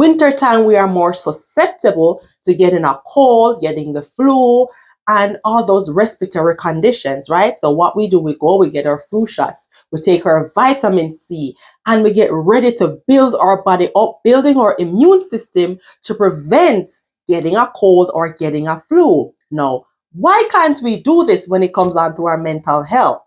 Wintertime, we are more susceptible to getting a cold, getting the flu, and all those respiratory conditions, right? So what we do, we get our flu shots, we take our vitamin C, and we get ready to build our body up, building our immune system to prevent getting a cold or getting a flu. Now, why can't we do this when it comes down to our mental health?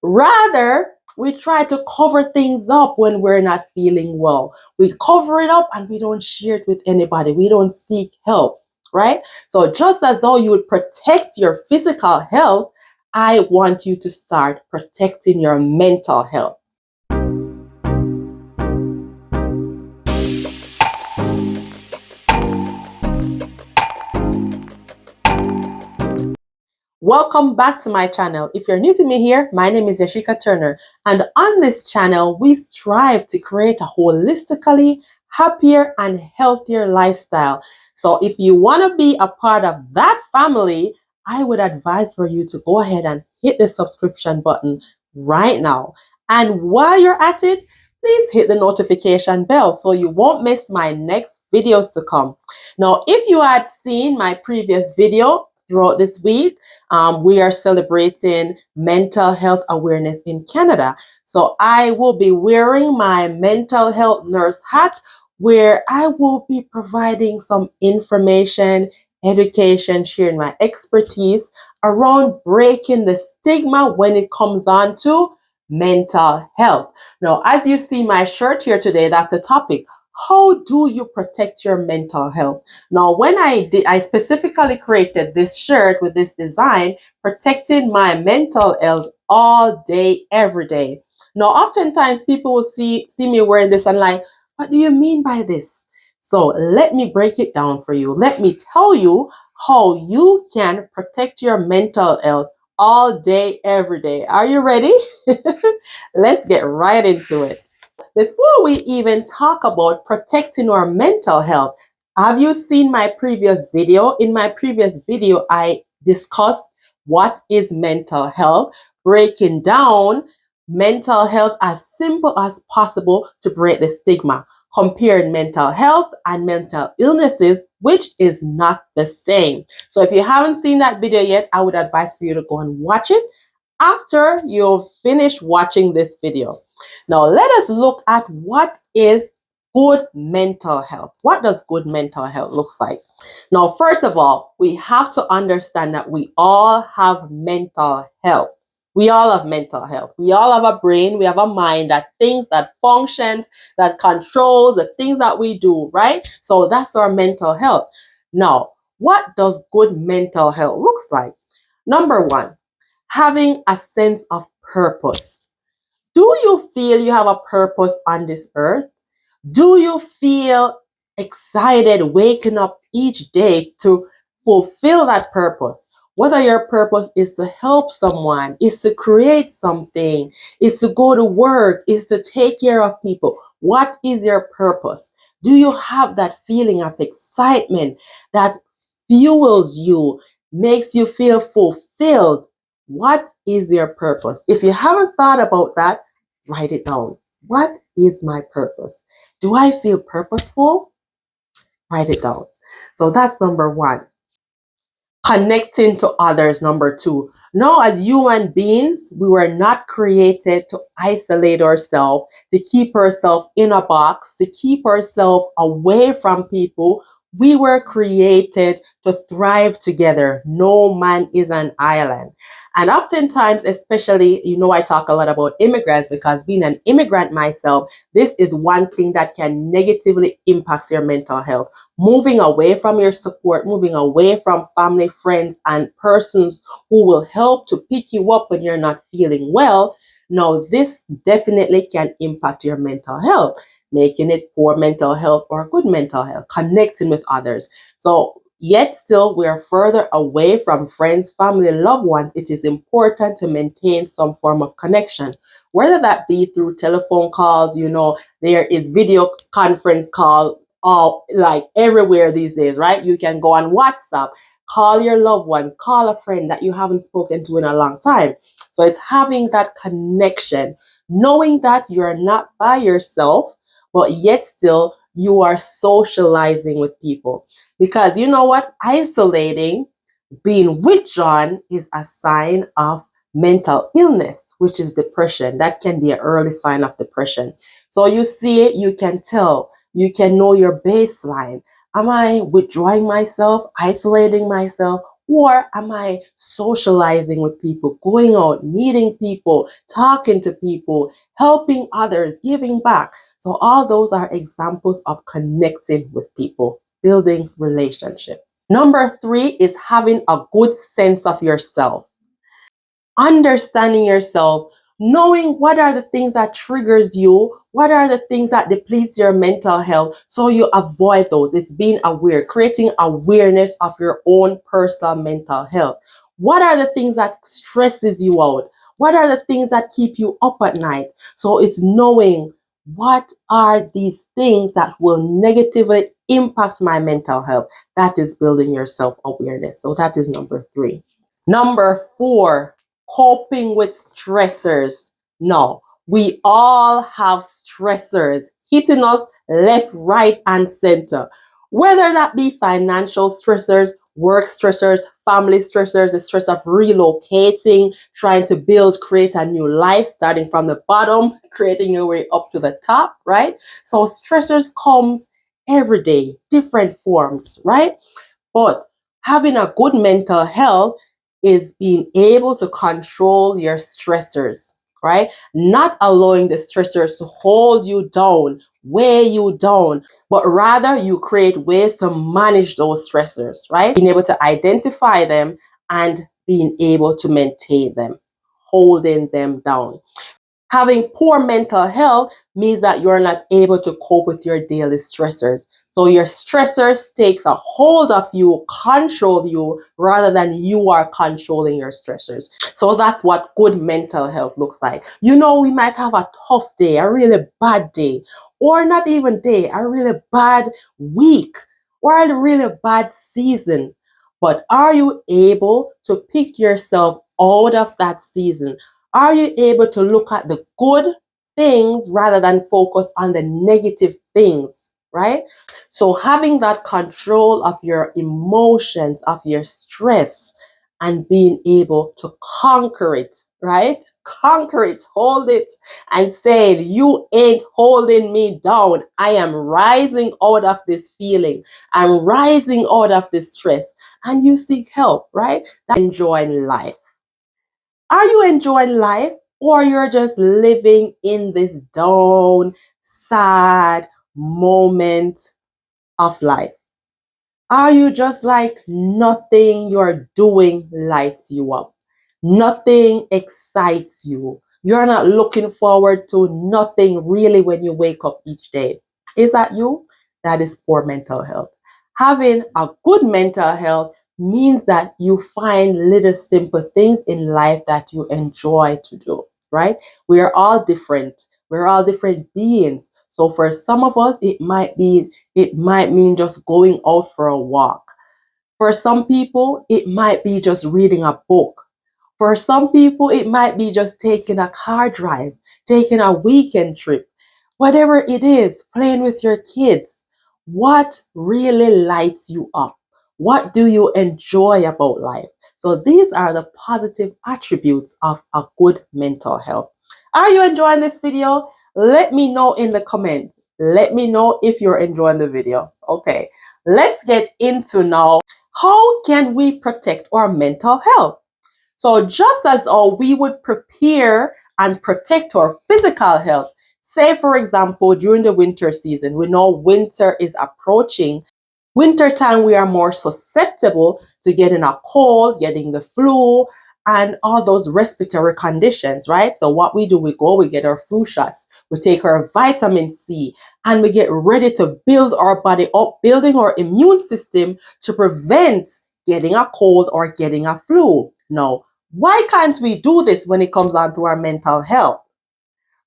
Rather, we try to cover things up when we're not feeling well. We cover it up and we don't share it with anybody. We don't seek help, right? So just as though you would protect your physical health, I want you to start protecting your mental health. Welcome back to my channel. If you're new to me here, my name is Yashika Turner, and on this channel, we strive to create a holistically happier and healthier lifestyle. So if you want to be a part of that family, I would advise for you to go ahead and hit the subscription button right now. And while you're at it, please hit the notification bell so you won't miss my next videos to come. Now, if you had seen my previous video throughout this week, we are celebrating Mental Health Awareness in Canada. So I will be wearing my mental health nurse hat, where I will be providing some information, education, sharing my expertise around breaking the stigma when it comes on to mental health. Now, as you see my shirt here today, that's a topic. How do you protect your mental health? Now, when I specifically created this shirt with this design, protecting my mental health all day, every day. Now, oftentimes people will see me wearing this and like, what do you mean by this? So let me break it down for you. Let me tell you how you can protect your mental health all day, every day. Are you ready? Let's get right into it. Before we even talk about protecting our mental health, have you seen my previous video? In my previous video, I discussed what is mental health, breaking down mental health as simple as possible to break the stigma, comparing mental health and mental illnesses, which is not the same. So if you haven't seen that video yet, I would advise for you to go and watch it after you've finished watching this video. Now, let us look at what is good mental health. What does good mental health look like? Now, first of all, we have to understand that we all have mental health. We all have mental health. We all have a brain. We have a mind that thinks, that functions, that controls the things that we do, right? So that's our mental health. Now, what does good mental health looks like? Number one, having a sense of purpose. Do you feel you have a purpose on this earth? Do you feel excited waking up each day to fulfill that purpose? Whether your purpose is to help someone, is to create something, is to go to work, is to take care of people. What is your purpose? Do you have that feeling of excitement that fuels you, makes you feel fulfilled? What is your purpose? If you haven't thought about that, write it down. What is my purpose? Do I feel purposeful? Write it down. So that's number one. Connecting to others, number two. Now, as human beings, we were not created to isolate ourselves, to keep ourselves in a box, to keep ourselves away from people. We were created to thrive together. No man is an island. And oftentimes, especially, I talk a lot about immigrants because being an immigrant myself, this is one thing that can negatively impact your mental health. Moving away from your support, moving away from family, friends, and persons who will help to pick you up when you're not feeling well. Now, this definitely can impact your mental health, making it poor mental health or good mental health, connecting with others. So, yet still, we are further away from friends, family, loved ones. It is important to maintain some form of connection, whether that be through telephone calls. There is video conference call all like everywhere these days, right? You can go on WhatsApp, call your loved ones, call a friend that you haven't spoken to in a long time. So it's having that connection, knowing that you're not by yourself, but yet still you are socializing with people. Because you know what? Isolating, being withdrawn, is a sign of mental illness, which is depression. That can be an early sign of depression. So you see it, you can tell, you can know your baseline. Am I withdrawing myself, isolating myself, or am I socializing with people, going out, meeting people, talking to people, helping others, giving back? So all those are examples of connecting with people, building relationships. Number three is having a good sense of yourself. Understanding yourself, knowing what are the things that triggers you, what are the things that depletes your mental health, so you avoid those. It's being aware, creating awareness of your own personal mental health. What are the things that stresses you out? What are the things that keep you up at night? So it's knowing what are these things that will negatively impact my mental health. That is building your self-awareness. So that is number three. Number four, coping with stressors. No, we all have stressors hitting us left, right, and center. Whether that be financial stressors, work stressors, family stressors, the stress of relocating, trying to build, create a new life, starting from the bottom, creating your way up to the top, right? So stressors comes every day, different forms, right? But having a good mental health is being able to control your stressors, right? Not allowing the stressors to hold you down, weigh you down, but rather you create ways to manage those stressors, right? Being able to identify them and being able to maintain them, holding them down. Having poor mental health means that you're not able to cope with your daily stressors. So your stressors takes a hold of you, control you, rather than you are controlling your stressors. So that's what good mental health looks like. You know, we might have a tough day, a really bad day, or not even day, a really bad week, or a really bad season. But are you able to pick yourself out of that season? Are you able to look at the good things rather than focus on the negative things, right? So having that control of your emotions, of your stress, and being able to conquer it, right? Conquer it, hold it, and say, you ain't holding me down. I am rising out of this feeling. I'm rising out of this stress. And you seek help, right? That's enjoying life. Are you enjoying life, or you're just living in this down, sad moment of life? Are you just like nothing you're doing lights you up? Nothing excites you. You're not looking forward to nothing really when you wake up each day. Is that you? That is poor mental health. Having a good mental health means that you find little simple things in life that you enjoy to do, right? We are all different. We're all different beings. So for some of us, it might mean just going out for a walk. For some people, it might be just reading a book. For some people, it might be just taking a car drive, taking a weekend trip. Whatever it is, playing with your kids. What really lights you up? What do you enjoy about life? So these are the positive attributes of a good mental health. Are you enjoying this video? Let me know in the comments. Let me know if you're enjoying the video. Okay, let's get into now, how can we protect our mental health? So just as we would prepare and protect our physical health, say for example, during the winter season, we know winter is approaching. Wintertime, we are more susceptible to getting a cold, getting the flu, and all those respiratory conditions, right? So what we do, we get our flu shots, we take our vitamin C, and we get ready to build our body up, building our immune system to prevent getting a cold or getting a flu. Now, why can't we do this when it comes on to our mental health?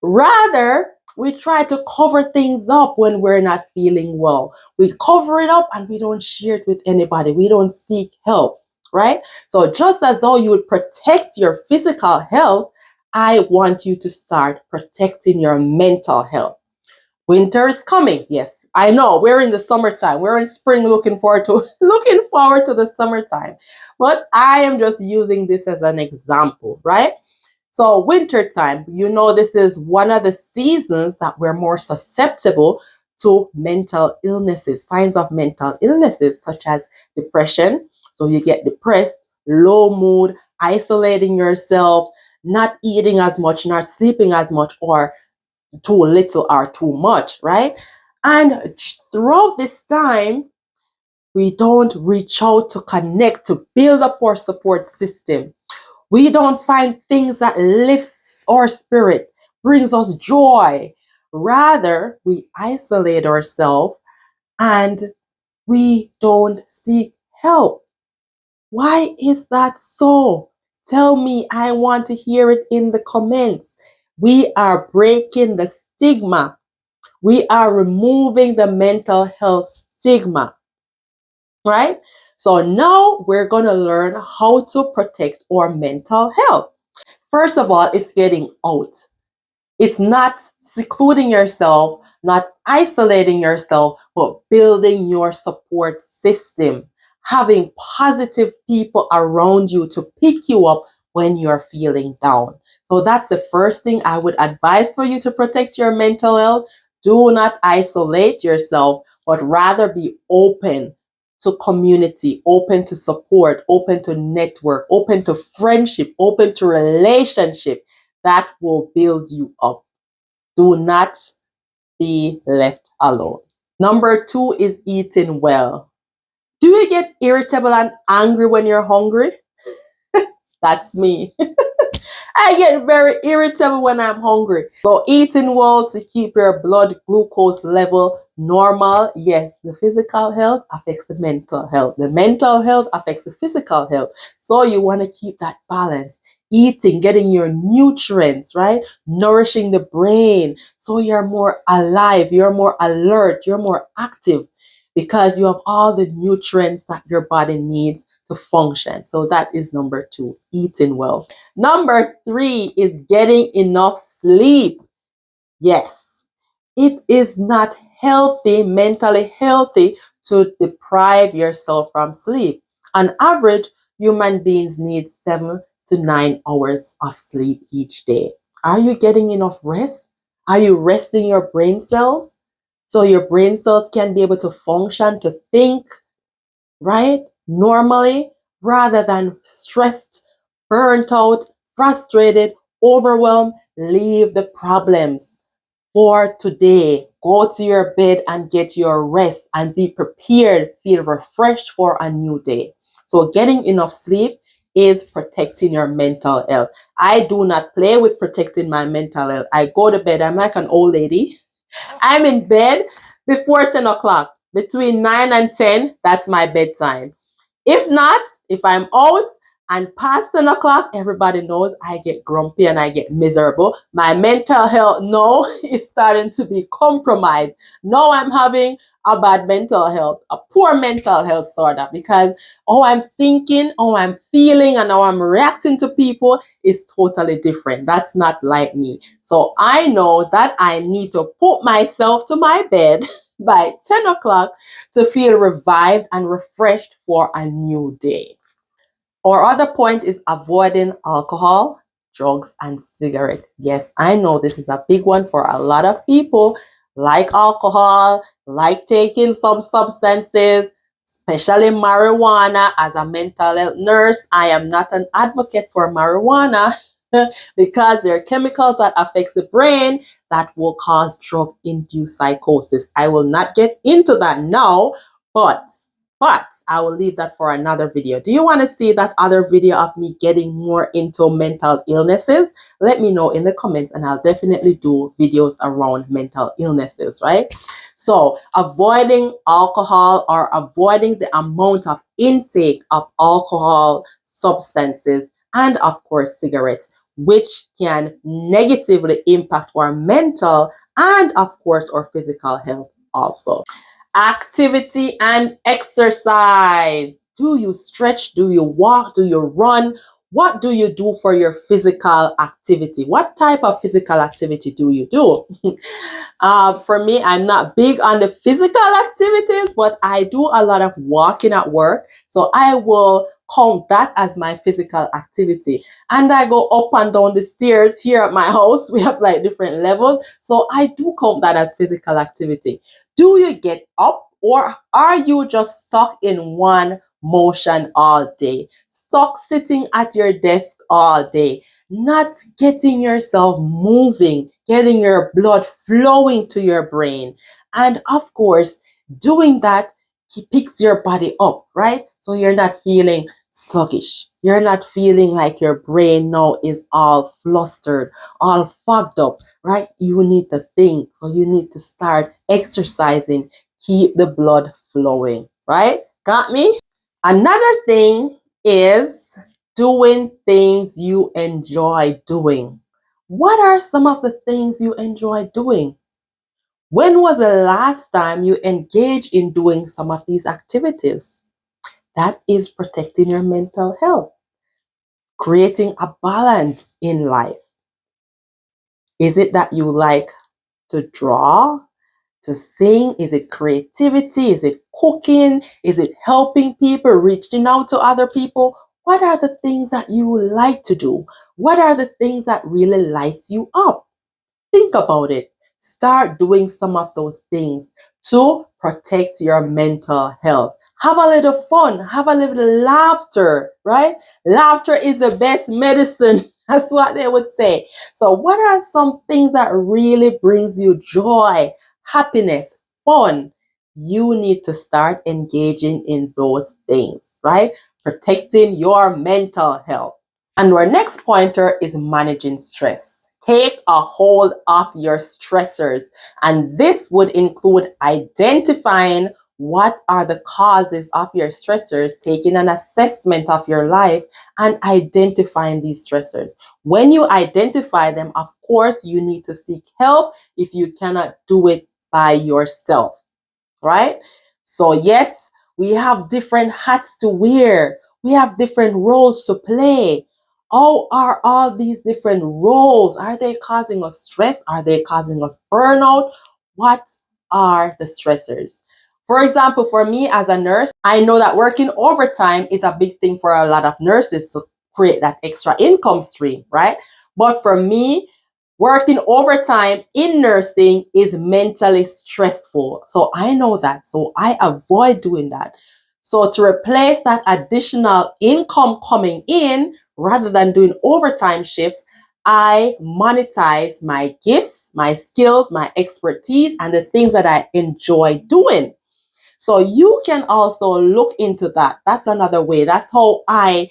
Rather, we try to cover things up when we're not feeling well. We cover it up and we don't share it with anybody. We don't seek help, right? So just as though you would protect your physical health, I want you to start protecting your mental health. Winter is coming. Yes, I know. We're in the summertime. We're in spring looking forward to looking forward to the summertime. But I am just using this as an example, right? So winter time, this is one of the seasons that we're more susceptible to mental illnesses, signs of mental illnesses such as depression. So you get depressed, low mood, isolating yourself, not eating as much, not sleeping as much, or too little or too much, right? And throughout this time, we don't reach out to connect, to build up our support system. We don't find things that lifts our spirit, brings us joy. Rather, we isolate ourselves and we don't seek help. Why is that so? Tell me, I want to hear it in the comments. We are breaking the stigma. We are removing the mental health stigma, right? So now we're going to learn how to protect our mental health. First of all, it's getting out. It's not secluding yourself, not isolating yourself, but building your support system, having positive people around you to pick you up when you're feeling down. So that's the first thing I would advise for you to protect your mental health. Do not isolate yourself, but rather be open to community, open to support, open to network, open to friendship, open to relationship that will build you up. Do not be left alone. Number two is eating well. Do you get irritable and angry when you're hungry? That's me. I get very irritable when I'm hungry. So eating well to keep your blood glucose level normal. Yes, the physical health affects the mental health. The mental health affects the physical health. So you want to keep that balance. Eating, getting your nutrients, right? Nourishing the brain. So you're more alive, you're more alert, you're more active because you have all the nutrients that your body needs to function. So that is number two, eating well. Number three is getting enough sleep. Yes, it is not healthy, mentally healthy, to deprive yourself from sleep. On average, human beings need 7 to 9 hours of sleep each day. Are you getting enough rest? Are you resting your brain cells so your brain cells can be able to function, to think, right? Normally, rather than stressed, burnt out, frustrated, overwhelmed, leave the problems for today. Go to your bed and get your rest and be prepared, feel refreshed for a new day. So, getting enough sleep is protecting your mental health. I do not play with protecting my mental health. I go to bed, I'm like an old lady. I'm in bed before 10 o'clock. Between 9 and 10, that's my bedtime. If not, if I'm out and past 10 o'clock, everybody knows I get grumpy and I get miserable. My mental health now is starting to be compromised. Now I'm having a bad mental health, a poor mental health sort of, because how I'm thinking, how I'm feeling, and how I'm reacting to people is totally different. That's not like me. So I know that I need to put myself to my bed by 10 o'clock to feel revived and refreshed for a new day. Our other point is avoiding alcohol, drugs, and cigarettes. Yes, I know this is a big one for a lot of people. Like alcohol, like taking some substances, especially marijuana. As a mental health nurse, I am not an advocate for marijuana because there are chemicals that affect the brain that will cause drug-induced psychosis. I will not get into that now, but I will leave that for another video. Do you want to see that other video of me getting more into mental illnesses? Let me know in the comments and I'll definitely do videos around mental illnesses, right? So avoiding alcohol or avoiding the amount of intake of alcohol, substances, and of course cigarettes, which can negatively impact our mental and of course our physical health also. Activity and exercise. Do you stretch? Do you walk? Do you run? What do you do for your physical activity? What type of physical activity do you do? For me, I'm not big on the physical activities, but I do a lot of walking at work. So I will count that as my physical activity. And I go up and down the stairs here at my house. We have like different levels. So I do count that as physical activity. Do you get up, or are you just stuck in one motion all day? Stuck sitting at your desk all day, not getting yourself moving, getting your blood flowing to your brain. And of course, doing that picks your body up, right? So you're not feeling sluggish. You're not feeling like your brain now is all flustered, all fogged up, right? You need to think. So you need to start exercising, keep the blood flowing, right? Got me? Another thing is doing things you enjoy doing. What are some of the things you enjoy doing? When was the last time you engaged in doing some of these activities? That is protecting your mental health, creating a balance in life. Is it that you like to draw, to sing? Is it creativity? Is it cooking? Is it helping people, reaching out to other people? What are the things that you like to do? What are the things that really lights you up? Think about it. Start doing some of those things to protect your mental health. Have a little fun, have a little laughter, right? Laughter is the best medicine. That's what they would say. So what are some things that really brings you joy, happiness, fun? You need to start engaging in those things, right? Protecting your mental health. And our next pointer is managing stress. Take a hold of your stressors. And this would include identifying what are the causes of your stressors, taking an assessment of your life, and identifying these stressors. When you identify them, of course, you need to seek help if you cannot do it by yourself, right? So, yes, we have different hats to wear, we have different roles to play. How are all these different roles? Are they causing us stress? Are they causing us burnout? What are the stressors? For example, for me as a nurse, I know that working overtime is a big thing for a lot of nurses to create that extra income stream, right? But for me, working overtime in nursing is mentally stressful. So I know that. So I avoid doing that. So to replace that additional income coming in, rather than doing overtime shifts, I monetize my gifts, my skills, my expertise, and the things that I enjoy doing. So you can also look into that. That's another way. That's how I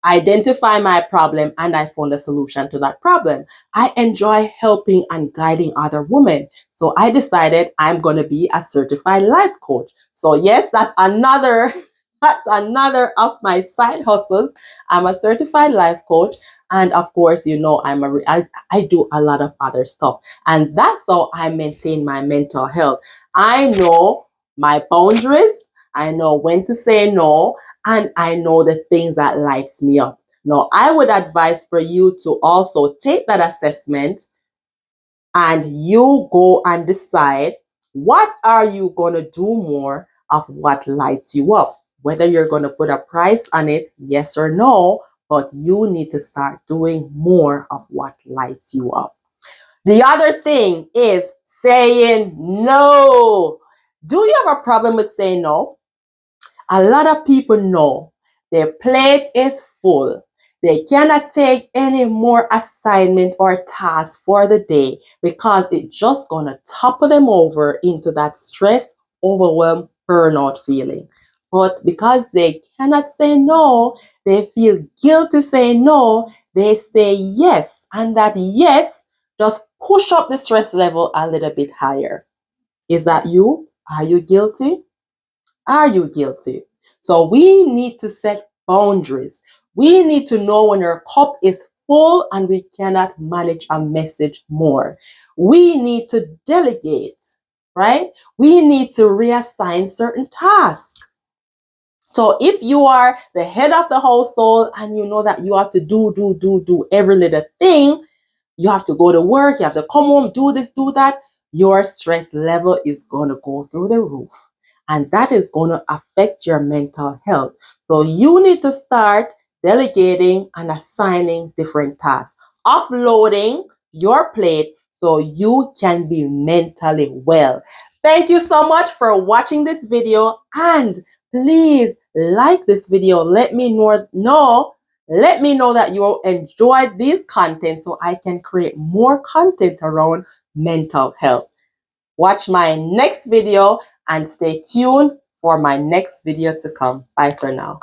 identify my problem and I found a solution to that problem. I enjoy helping and guiding other women. So I decided I'm going to be a certified life coach. So yes, that's another that's another of my side hustles. I'm a certified life coach, and of course, I do a lot of other stuff. And that's how I maintain my mental health. I know my boundaries. I know when to say no, and I know the things that lights me up. Now, I would advise for you to also take that assessment and you go and decide what are you going to do more of what lights you up. Whether you're going to put a price on it, yes or no, but you need to start doing more of what lights you up. The other thing is saying no. Do you have a problem with saying no? A lot of people know their plate is full. They cannot take any more assignment or task for the day because it's just gonna topple them over into that stress, overwhelm, burnout feeling. But because they cannot say no, they feel guilty saying no, they say yes. And that yes just push up the stress level a little bit higher. Is that you? Are you guilty? Are you guilty? So we need to set boundaries. We need to know when our cup is full and we cannot manage a message more. We need to delegate, right? We need to reassign certain tasks. So if you are the head of the household and you know that you have to do every little thing, you have to go to work, you have to come home, do this, do that, your stress level is going to go through the roof. And that is going to affect your mental health. So you need to start delegating and assigning different tasks, offloading your plate so you can be mentally well. Thank you so much for watching this video, and please like this video. Let me know that you enjoyed these content so I can create more content around mental health. Watch my next video and stay tuned for my next video to come. Bye for now.